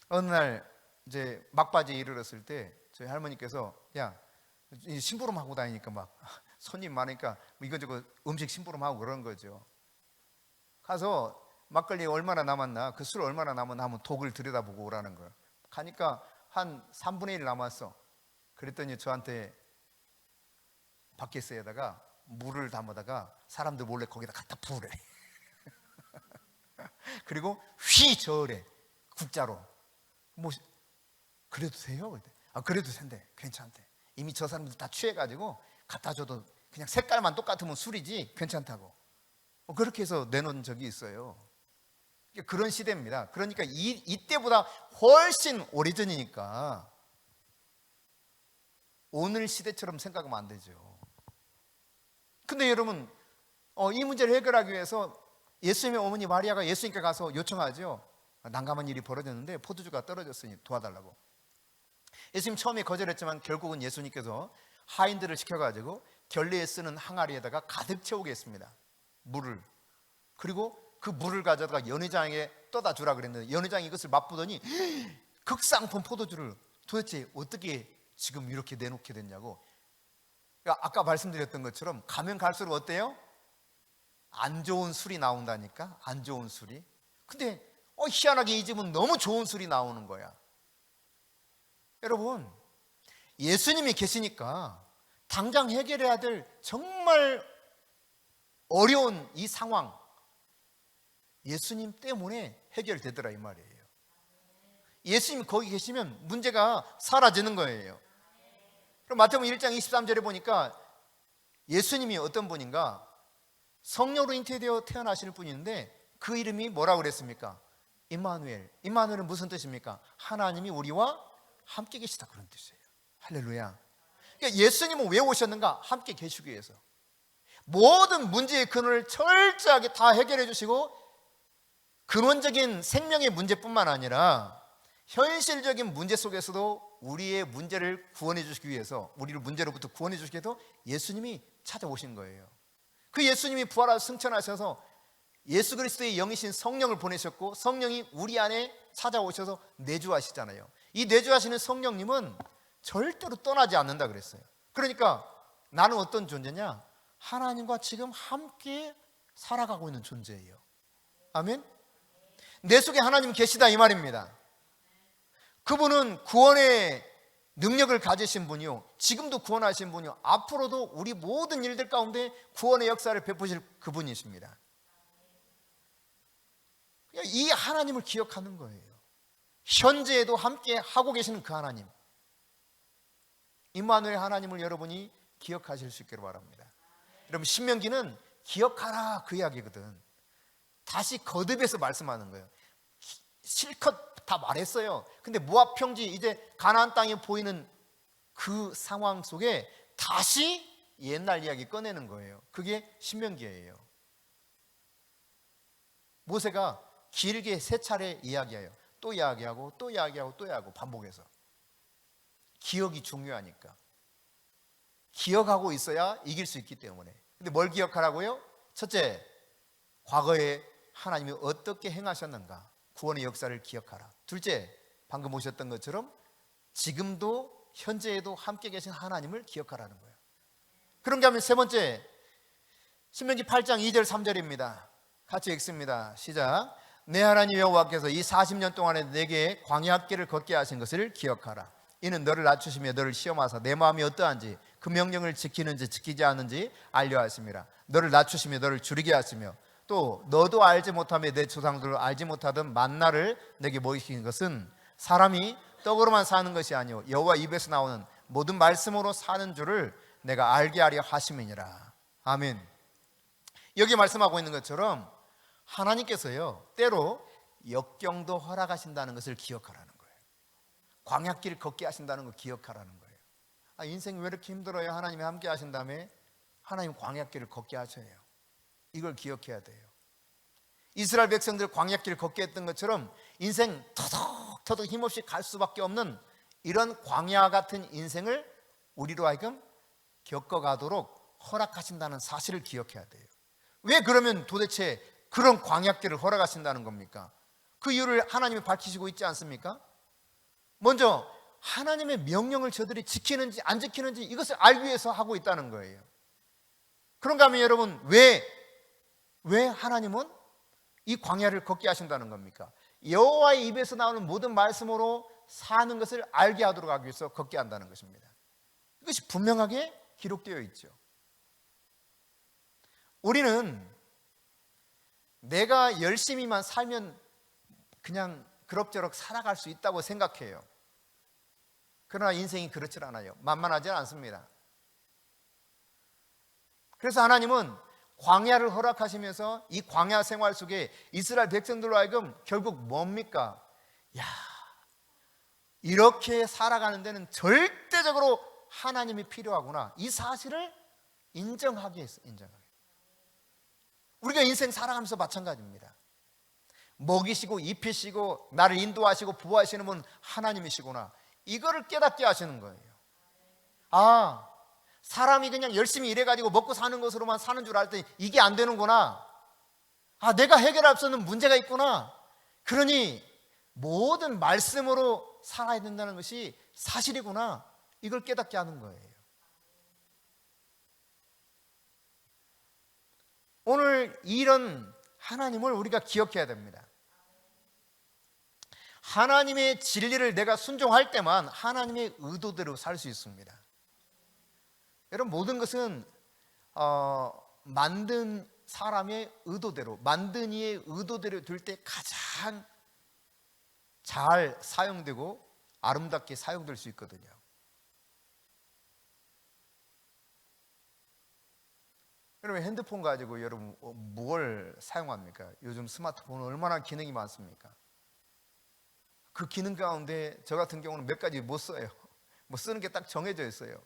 어느 날 이제 막바지에 이르렀을 때 저희 할머니께서 야, 심부름하고 다니니까 막 손님 많으니까 이거저거 음식 심부름하고 그런 거죠. 가서 막걸리 얼마나 남았나, 그 술 얼마나 남았나 한번 독을 들여다보고 오라는 거예요. 가니까 한 3분의 1 남았어. 그랬더니 저한테 바켓에다가 물을 담아다가 사람들 몰래 거기다 갖다 부으래. 그리고 휘 저으래. 국자로. 뭐 그래도 돼요? 그래도 된대. 괜찮대. 이미 저 사람들 다 취해가지고 갖다 줘도 그냥 색깔만 똑같으면 술이지 괜찮다고. 그렇게 해서 내놓은 적이 있어요. 그런 시대입니다. 그러니까 이때보다 훨씬 오래전이니까 오늘 시대처럼 생각하면 안 되죠. 근데 여러분, 이 문제를 해결하기 위해서 예수님의 어머니 마리아가 예수님께 가서 요청하죠. 난감한 일이 벌어졌는데 포도주가 떨어졌으니 도와달라고. 예수님 처음에 거절했지만 결국은 예수님께서 하인들을 시켜가지고 결례에 쓰는 항아리에다가 가득 채우게 했습니다. 물을. 그리고 그 물을 가져다가 연회장에 떠다 주라 그랬는데 연회장이 이것을 맛보더니 극상품 포도주를 도대체 어떻게 지금 이렇게 내놓게 됐냐고. 그러니까 아까 말씀드렸던 것처럼 가면 갈수록 어때요? 안 좋은 술이 나온다니까. 안 좋은 술이. 근데 희한하게 이 집은 너무 좋은 술이 나오는 거야. 여러분, 예수님이 계시니까 당장 해결해야 될 정말 어려운 이 상황, 예수님 때문에 해결되더라 이 말이에요. 예수님이 거기 계시면 문제가 사라지는 거예요. 그럼 마태복음 1장 23절에 보니까 예수님이 어떤 분인가? 성령으로 잉태되어 태어나시는 분인데 그 이름이 뭐라고 그랬습니까? 임마누엘. 임마누엘은 무슨 뜻입니까? 하나님이 우리와 함께 계시다, 그런 뜻이에요. 할렐루야. 그러니까 예수님은 왜 오셨는가? 함께 계시기 위해서. 모든 문제의 근원을 철저하게 다 해결해 주시고 근원적인 생명의 문제뿐만 아니라 현실적인 문제 속에서도 우리의 문제를 구원해 주시기 위해서, 우리를 문제로부터 구원해 주시기 위해서 예수님이 찾아오신 거예요. 그 예수님이 부활하셔서 승천하셔서 예수 그리스도의 영이신 성령을 보내셨고 성령이 우리 안에 찾아오셔서 내주하시잖아요. 이 내주하시는 성령님은 절대로 떠나지 않는다 그랬어요. 그러니까 나는 어떤 존재냐? 하나님과 지금 함께 살아가고 있는 존재예요. 아멘? 내 속에 하나님 계시다 이 말입니다. 그분은 구원의 능력을 가지신 분이요, 지금도 구원하신 분이요, 앞으로도 우리 모든 일들 가운데 구원의 역사를 베푸실 그분이십니다. 이 하나님을 기억하는 거예요. 현재에도 함께 하고 계시는 그 하나님, 임마누엘 하나님을 여러분이 기억하실 수 있기를 바랍니다. 여러분, 신명기는 기억하라 그 이야기거든. 다시 거듭해서 말씀하는 거예요. 실컷 다 말했어요. 근데 모압 평지, 이제 가나안 땅에 보이는 그 상황 속에 다시 옛날 이야기 꺼내는 거예요. 그게 신명기예요. 모세가 길게 3차례 이야기해요. 또 이야기하고 또 이야기하고 또 이야기하고 반복해서. 기억이 중요하니까. 기억하고 있어야 이길 수 있기 때문에. 근데 뭘 기억하라고요? 첫째, 과거에 하나님이 어떻게 행하셨는가, 구원의 역사를 기억하라. 둘째, 방금 보셨던 것처럼 지금도 현재에도 함께 계신 하나님을 기억하라는 거예요. 그런가 하면 세 번째, 신명기 8장 2절 3절입니다. 같이 읽습니다. 시작. 내 하나님 여호와께서 이 40년 동안에 내게 광야길을 걷게 하신 것을 기억하라. 이는 너를 낮추시며 너를 시험하사 내 마음이 어떠한지 그 명령을 지키는지 지키지 않는지 알려 하심이라. 너를 낮추시며 너를 줄이게 하시며 또 너도 알지 못하며 내 조상들을 알지 못하던 만나를 내게 먹이신 것은 사람이 떡으로만 사는 것이 아니오 여호와 입에서 나오는 모든 말씀으로 사는 줄을 내가 알게 하려 하심이니라. 아멘. 여기 말씀하고 있는 것처럼 하나님께서요, 때로 역경도 허락하신다는 것을 기억하라는 거예요. 광야길 걷게 하신다는 걸 기억하라는 거예요. 인생 왜 이렇게 힘들어요? 하나님이 함께 하신 다음에 하나님 광야길을 걷게 하셔요. 이걸 기억해야 돼요. 이스라엘 백성들 광야길을 걷게 했던 것처럼 인생 터덕터덕 힘없이 갈 수밖에 없는 이런 광야 같은 인생을 우리로 하여금 겪어가도록 허락하신다는 사실을 기억해야 돼요. 왜 그러면 도대체 그런 광야길을 허락하신다는 겁니까? 그 이유를 하나님이 밝히시고 있지 않습니까? 먼저 하나님의 명령을 저들이 지키는지 안 지키는지 이것을 알기 위해서 하고 있다는 거예요. 그런가 하면 여러분, 왜 하나님은 이 광야를 걷게 하신다는 겁니까? 여호와의 입에서 나오는 모든 말씀으로 사는 것을 알게 하도록 하기 위해서 걷게 한다는 것입니다. 이것이 분명하게 기록되어 있죠. 우리는 내가 열심히만 살면 그냥 그럭저럭 살아갈 수 있다고 생각해요. 그러나 인생이 그렇지 않아요. 만만하지 않습니다. 그래서 하나님은 광야를 허락하시면서 이 광야 생활 속에 이스라엘 백성들로 하여금 결국 뭡니까? 이렇게 살아가는 데는 절대적으로 하나님이 필요하구나, 이 사실을 인정하게 했어요. 우리가 인생 살아가면서 마찬가지입니다. 먹이시고 입히시고 나를 인도하시고 보호하시는 분 하나님이시구나, 이거를 깨닫게 하시는 거예요. 사람이 그냥 열심히 일해가지고 먹고 사는 것으로만 사는 줄 알았더니 이게 안 되는구나. 내가 해결할 수 없는 문제가 있구나. 그러니 모든 말씀으로 살아야 된다는 것이 사실이구나, 이걸 깨닫게 하는 거예요. 오늘 이런 하나님을 우리가 기억해야 됩니다. 하나님의 진리를 내가 순종할 때만 하나님의 의도대로 살 수 있습니다. 여러분, 모든 것은 만든 사람의 의도대로, 만든 이의 의도대로 될 때 가장 잘 사용되고 아름답게 사용될 수 있거든요. 여러분, 핸드폰 가지고 여러분 뭘 사용합니까? 요즘 스마트폰은 얼마나 기능이 많습니까? 그 기능 가운데 저 같은 경우는 몇 가지 못 써요. 뭐 쓰는 게 딱 정해져 있어요.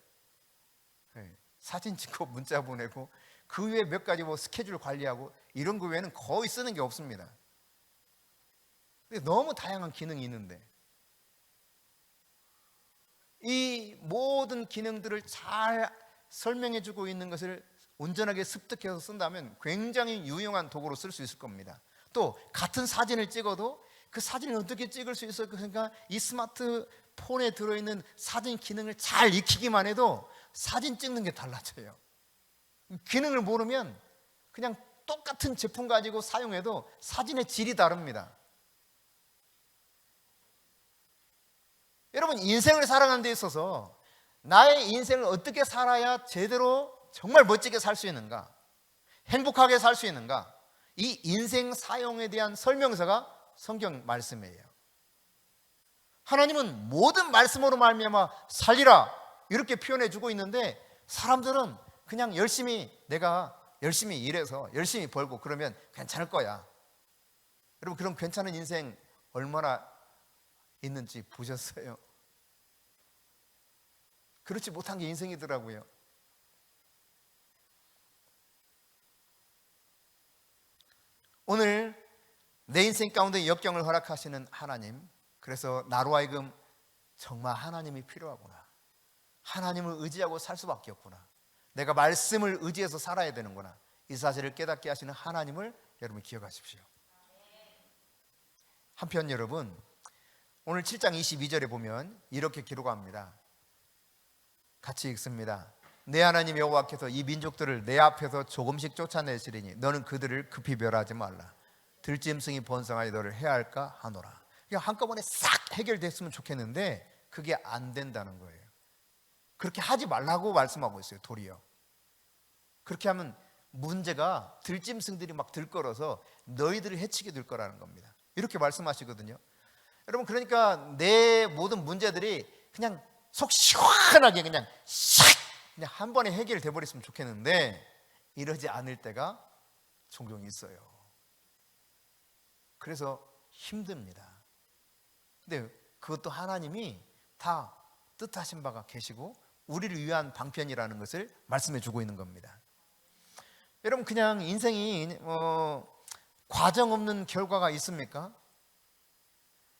사진 찍고 문자 보내고 그 외에 몇 가지 뭐 스케줄 관리하고 이런 거 외에는 거의 쓰는 게 없습니다. 근데 너무 다양한 기능이 있는데 이 모든 기능들을 잘 설명해 주고 있는 것을 온전하게 습득해서 쓴다면 굉장히 유용한 도구로 쓸 수 있을 겁니다. 또 같은 사진을 찍어도 그 사진을 어떻게 찍을 수 있을까? 그러니까 이 스마트폰에 들어있는 사진 기능을 잘 익히기만 해도 사진 찍는 게 달라져요. 기능을 모르면 그냥 똑같은 제품 가지고 사용해도 사진의 질이 다릅니다. 여러분, 인생을 살아가는 데 있어서 나의 인생을 어떻게 살아야 제대로 정말 멋지게 살 수 있는가, 행복하게 살 수 있는가, 이 인생 사용에 대한 설명서가 성경 말씀이에요. 하나님은 모든 말씀으로 말미암아 살리라 이렇게 표현해 주고 있는데 사람들은 그냥 내가 열심히 일해서 열심히 벌고 그러면 괜찮을 거야. 여러분, 그럼 괜찮은 인생 얼마나 있는지 보셨어요? 그렇지 못한 게 인생이더라고요. 오늘 내 인생 가운데 역경을 허락하시는 하나님, 그래서 나로 하여금 정말 하나님이 필요하구나, 하나님을 의지하고 살 수밖에 없구나, 내가 말씀을 의지해서 살아야 되는구나, 이 사실을 깨닫게 하시는 하나님을 여러분 기억하십시오. 한편 여러분, 오늘 7장 22절에 보면 이렇게 기록합니다. 같이 읽습니다. 내 하나님 여호와께서 이 민족들을 내 앞에서 조금씩 쫓아내시리니 너는 그들을 급히 멸하지 말라. 들짐승이 번성하여 너를 해할까 하노라. 그냥 한꺼번에 싹 해결됐으면 좋겠는데 그게 안 된다는 거예요. 그렇게 하지 말라고 말씀하고 있어요. 도리어 그렇게 하면 문제가 들짐승들이 막 들끓어서 너희들을 해치게 될 거라는 겁니다. 이렇게 말씀하시거든요. 여러분, 그러니까 내 모든 문제들이 그냥 속 시원하게 그냥 한 번에 해결돼 버렸으면 좋겠는데 이러지 않을 때가 종종 있어요. 그래서 힘듭니다. 근데 그것도 하나님이 다 뜻하신 바가 계시고 우리를 위한 방편이라는 것을 말씀해 주고 있는 겁니다. 여러분, 그냥 인생이 과정 없는 결과가 있습니까?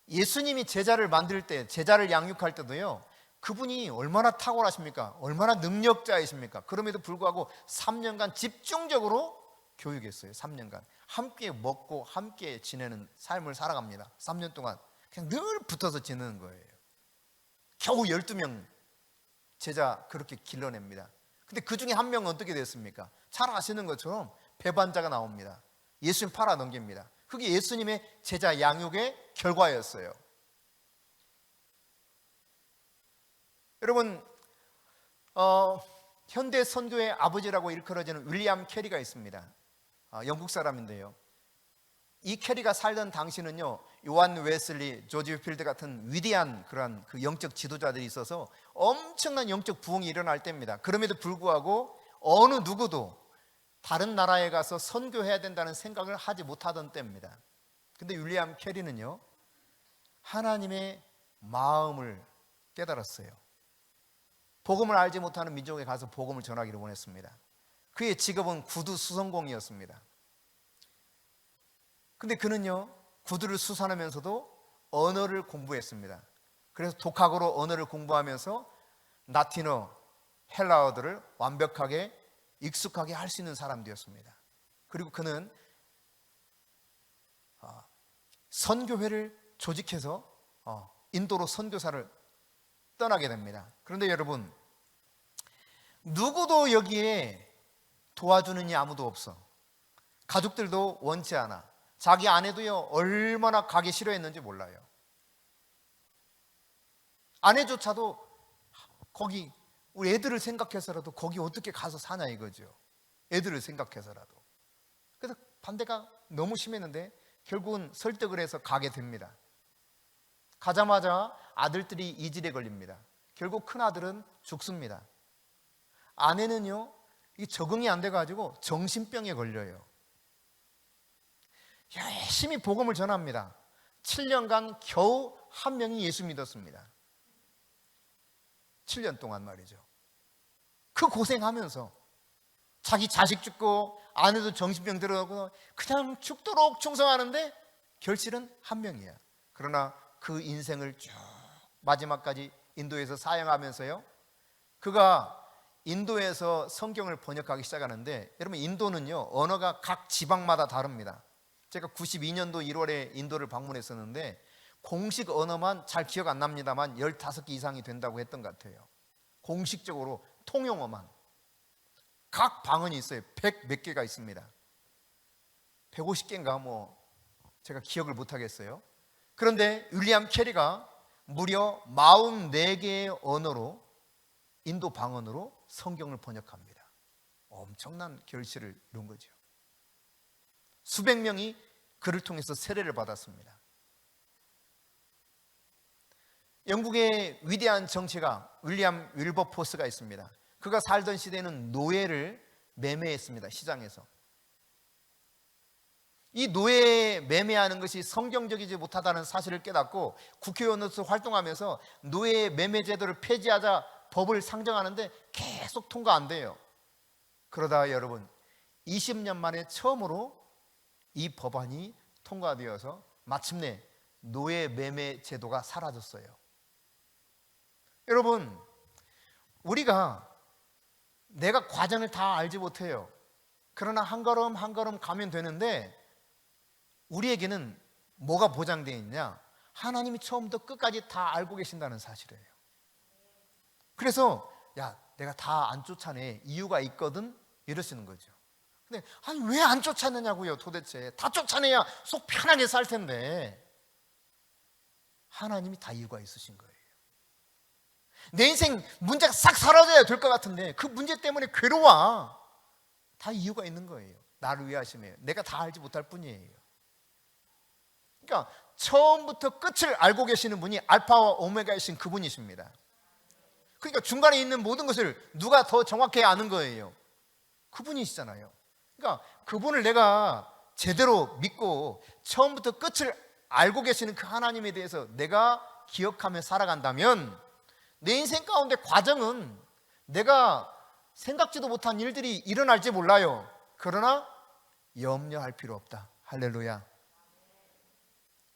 예수님이 제자를 만들 때, 제자를 양육할 때도요, 그분이 얼마나 탁월하십니까? 얼마나 능력자이십니까? 그럼에도 불구하고 3년간 집중적으로 교육했어요. 3년간 함께 먹고 함께 지내는 삶을 살아갑니다. 3년 동안 그냥 늘 붙어서 지내는 거예요. 겨우 12명 제자 그렇게 길러냅니다. 근데 그 중에 한 명은 어떻게 됐습니까? 잘 아시는 것처럼 배반자가 나옵니다. 예수님 팔아넘깁니다. 그게 예수님의 제자 양육의 결과였어요. 여러분, 현대 선교의 아버지라고 일컬어지는 윌리엄 캐리가 있습니다. 영국 사람인데요, 이 캐리가 살던 당시는요, 요한 웨슬리, 조지 필드 같은 위대한 그런 그 영적 지도자들이 있어서 엄청난 영적 부흥이 일어날 때입니다. 그럼에도 불구하고 어느 누구도 다른 나라에 가서 선교해야 된다는 생각을 하지 못하던 때입니다. 근데 윌리엄 캐리는요, 하나님의 마음을 깨달았어요. 복음을 알지 못하는 민족에 가서 복음을 전하기를 원했습니다. 그의 직업은 구두 수선공이었습니다. 근데 그는요, 구두를 수선하면서도 언어를 공부했습니다. 그래서 독학으로 언어를 공부하면서 라틴어, 헬라어들을 완벽하게 익숙하게 할 수 있는 사람 되었습니다. 그리고 그는 선교회를 조직해서 인도로 선교사를 떠나게 됩니다. 그런데 여러분, 누구도 여기에 도와주는 이 아무도 없어. 가족들도 원치 않아. 자기 아내도요, 얼마나 가기 싫어했는지 몰라요. 아내조차도 거기 우리 애들을 생각해서라도 거기 어떻게 가서 사냐 이거죠. 애들을 생각해서라도. 그래서 반대가 너무 심했는데 결국은 설득을 해서 가게 됩니다. 가자마자 아들들이 이질에 걸립니다. 결국 큰아들은 죽습니다. 아내는요, 이 적응이 안 돼가지고 정신병에 걸려요. 열심히 복음을 전합니다. 7년간 겨우 한 명이 예수 믿었습니다. 7년 동안 말이죠. 그 고생하면서 자기 자식 죽고 아내도 정신병 들어가고 그냥 죽도록 충성하는데 결실은 한 명이야. 그러나 그 인생을 쭉 마지막까지 인도에서 사역하면서요, 그가 인도에서 성경을 번역하기 시작하는데, 여러분, 인도는요, 언어가 각 지방마다 다릅니다. 제가 92년도 1월에 인도를 방문했었는데 공식 언어만 잘 기억 안 납니다만 15개 이상이 된다고 했던 것 같아요. 공식적으로 통용어만 각 방언이 있어요. 100 몇 개가 있습니다. 150개인가 뭐 제가 기억을 못 하겠어요. 그런데 윌리엄 캐리가 무려 44개의 언어로, 인도 방언으로 성경을 번역합니다. 엄청난 결실을 이룬 거죠. 수백 명이 그를 통해서 세례를 받았습니다. 영국의 위대한 정치가 윌리엄 윌버포스가 있습니다. 그가 살던 시대에는 노예를 매매했습니다. 시장에서. 이 노예 매매하는 것이 성경적이지 못하다는 사실을 깨닫고 국회의원으로서 활동하면서 노예 매매 제도를 폐지하자 법을 상정하는데 계속 통과 안 돼요. 그러다가 여러분, 20년 만에 처음으로 이 법안이 통과되어서 마침내 노예 매매 제도가 사라졌어요. 여러분, 우리가 내가 과정을 다 알지 못해요. 그러나 한 걸음 한 걸음 가면 되는데 우리에게는 뭐가 보장되어 있냐? 하나님이 처음부터 끝까지 다 알고 계신다는 사실이에요. 그래서 야, 내가 다 안 쫓아내, 이유가 있거든, 이러시는 거죠. 근데 아니 왜 안 쫓아내냐고요. 도대체 다 쫓아내야 속 편하게 살 텐데. 하나님이 다 이유가 있으신 거예요. 내 인생 문제가 싹 사라져야 될 것 같은데 그 문제 때문에 괴로워. 다 이유가 있는 거예요. 나를 위하심이에요. 내가 다 알지 못할 뿐이에요. 그러니까 처음부터 끝을 알고 계시는 분이 알파와 오메가이신 그분이십니다. 그러니까 중간에 있는 모든 것을 누가 더 정확히 아는 거예요? 그분이시잖아요. 그러니까 그분을 내가 제대로 믿고 처음부터 끝을 알고 계시는 그 하나님에 대해서 내가 기억하며 살아간다면 내 인생 가운데 과정은 내가 생각지도 못한 일들이 일어날지 몰라요. 그러나 염려할 필요 없다. 할렐루야.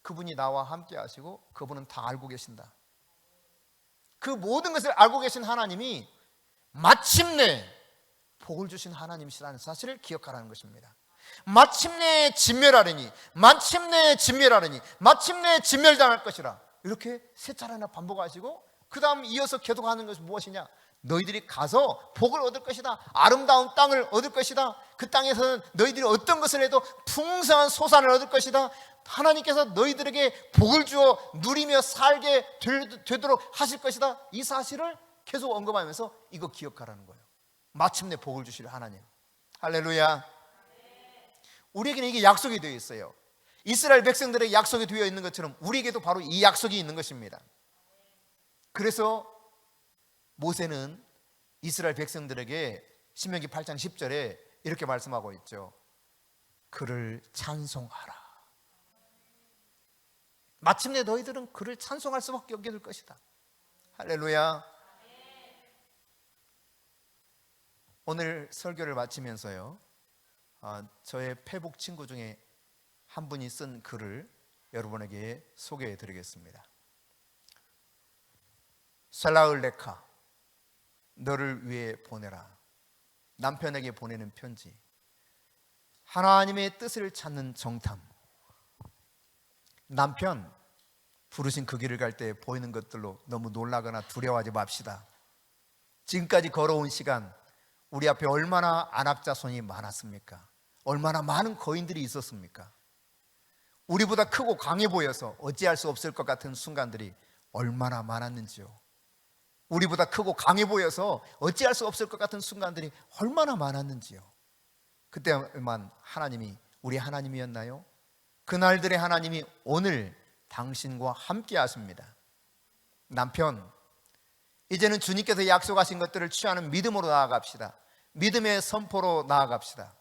그분이 나와 함께 하시고 그분은 다 알고 계신다. 그 모든 것을 알고 계신 하나님이 마침내 복을 주신 하나님이시라는 사실을 기억하라는 것입니다. 마침내 진멸하려니, 마침내 진멸하려니, 마침내 진멸당할 것이라, 이렇게 세 차례나 반복하시고 그 다음 이어서 계속하는 것이 무엇이냐? 너희들이 가서 복을 얻을 것이다. 아름다운 땅을 얻을 것이다. 그 땅에서는 너희들이 어떤 것을 해도 풍성한 소산을 얻을 것이다. 하나님께서 너희들에게 복을 주어 누리며 살게 되도록 하실 것이다. 이 사실을 계속 언급하면서 이거 기억하라는 거예요. 마침내 복을 주실 하나님. 할렐루야. 우리에게는 이게 약속이 되어 있어요. 이스라엘 백성들에게 약속이 되어 있는 것처럼 우리에게도 바로 이 약속이 있는 것입니다. 그래서 모세는 이스라엘 백성들에게 신명기 8장 10절에 이렇게 말씀하고 있죠. 그를 찬송하라. 마침내 너희들은 그를 찬송할 수밖에 없게 될 것이다. 할렐루야. 오늘 설교를 마치면서요, 저의 페북 친구 중에 한 분이 쓴 글을 여러분에게 소개해 드리겠습니다. 셀라울레카, 너를 위해 보내라. 남편에게 보내는 편지. 하나님의 뜻을 찾는 정탐. 남편, 부르신 그 길을 갈 때 보이는 것들로 너무 놀라거나 두려워하지 맙시다. 지금까지 걸어온 시간, 우리 앞에 얼마나 안악자손이 많았습니까? 얼마나 많은 거인들이 있었습니까? 우리보다 크고 강해 보여서 어찌할 수 없을 것 같은 순간들이 얼마나 많았는지요. 우리보다 크고 강해 보여서 어찌할 수 없을 것 같은 순간들이 얼마나 많았는지요. 그때만 하나님이 우리 하나님이었나요? 그날들의 하나님이 오늘 당신과 함께 하십니다. 남편, 이제는 주님께서 약속하신 것들을 취하는 믿음으로 나아갑시다. 믿음의 선포로 나아갑시다.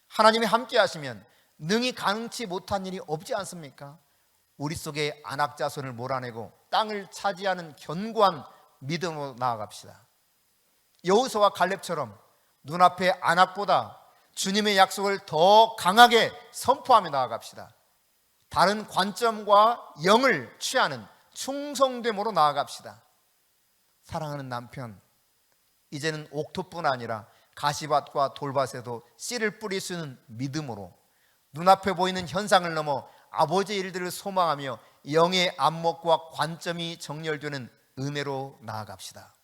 하나님이 함께 하시면 능히 가능치 못한 일이 없지 않습니까? 우리 속에 안악자손을 몰아내고 땅을 차지하는 견고한 믿음으로 나아갑시다. 여호수아와 갈렙처럼 눈앞의 안악보다 주님의 약속을 더 강하게 선포하며 나아갑시다. 다른 관점과 영을 취하는 충성됨으로 나아갑시다. 사랑하는 남편, 이제는 옥토뿐 아니라 가시밭과 돌밭에도 씨를 뿌릴 수 있는 믿음으로 눈앞에 보이는 현상을 넘어 아버지의 일들을 소망하며 영의 안목과 관점이 정렬되는 은혜로 나아갑시다.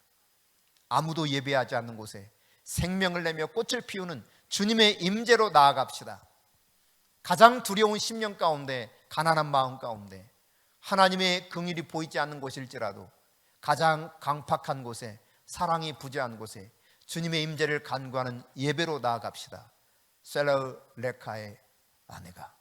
아무도 예배하지 않는 곳에 생명을 내며 꽃을 피우는 주님의 임재로 나아갑시다. 가장 두려운 심령 가운데, 가난한 마음 가운데 하나님의 긍휼이 보이지 않는 곳일지라도 가장 강팍한 곳에, 사랑이 부재한 곳에 주님의 임재를 간구하는 예배로 나아갑시다. 셀라울레카의 아내가